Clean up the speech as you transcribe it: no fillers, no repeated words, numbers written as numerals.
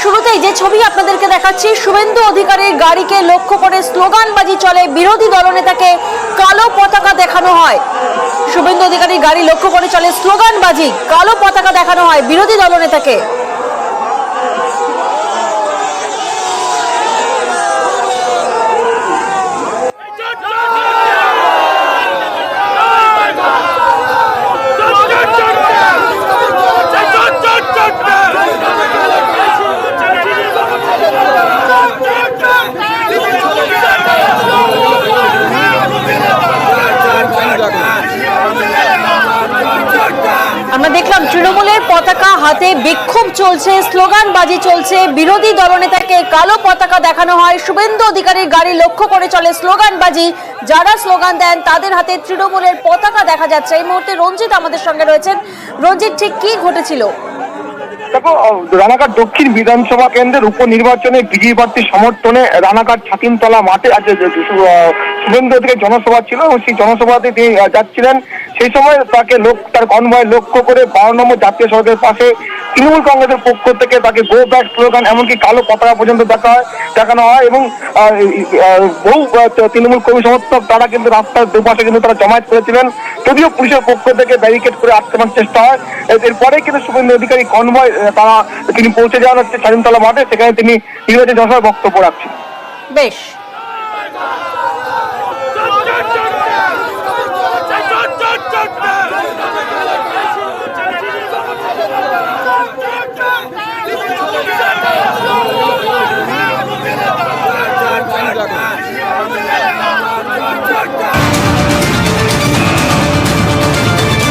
শুরুতেই যে ছবি আপনাদেরকে দেখাচ্ছি, শুভেন্দু অধিকারীর গাড়িকে লক্ষ্য করে স্লোগানবাজি চলে, বিরোধী দলনেতাকে কালো পতাকা দেখানো হয়। শুভেন্দু অধিকারীর গাড়ি লক্ষ্য করে চলে স্লোগানবাজি, কালো পতাকা দেখানো হয় বিরোধী দলনেতাকে। আমরা দেখলাম তৃণমূলের পতাকা হাতে বিক্ষোভ চলছে, স্লোগানবাজি চলছে, বিরোধী দলনেতাকে কালো পতাকা দেখানো হয়। শুভেন্দু অধিকারীর গাড়ি লক্ষ্য করে চলে স্লোগানবাজি, যারা স্লোগান দেন তাদের হাতে তৃণমূলের পতাকা দেখা যাচ্ছে। এই মুহূর্তে রঞ্জিত আমাদের সঙ্গে রয়েছেন। রঞ্জিত, ঠিক কি ঘটেছিল? দেখো, রানাঘাট দক্ষিণ বিধানসভা কেন্দ্রের উপনির্বাচনে বিজেপি প্রার্থীর সমর্থনে রানাঘাট ছাতিমতলা মাঠে আজ শুভেন্দু অধিকারী জনসভা ছিল এবং সেই জনসভাতে তিনি যাচ্ছিলেন। সেই সময় তাকে তার কনভয় লক্ষ্য করে 12 নম্বর জাতীয় সড়কের পাশে তৃণমূল কংগ্রেসের পক্ষ থেকে তাকে গো ব্যাক স্লোগান, এমনকি কালো পতাকা পর্যন্ত দেখানো হয় এবং বহু তৃণমূল কর্মী সমর্থক তারা কিন্তু রাস্তার দুপাশে কিন্তু তারা জমায়েত করেছিলেন। যদিও পুলিশের পক্ষ থেকে ব্যারিকেড করে আটকানোর চেষ্টা হয়। এরপরে কিন্তু শুভেন্দু অধিকারী কনভয় তিনি পৌঁছে যাওয়ার হচ্ছে ছাতিমতলা মাঠে, সেখানে তিনি নির্বাচনী জনসভায় বক্তব্য রাখছেন। বেশ।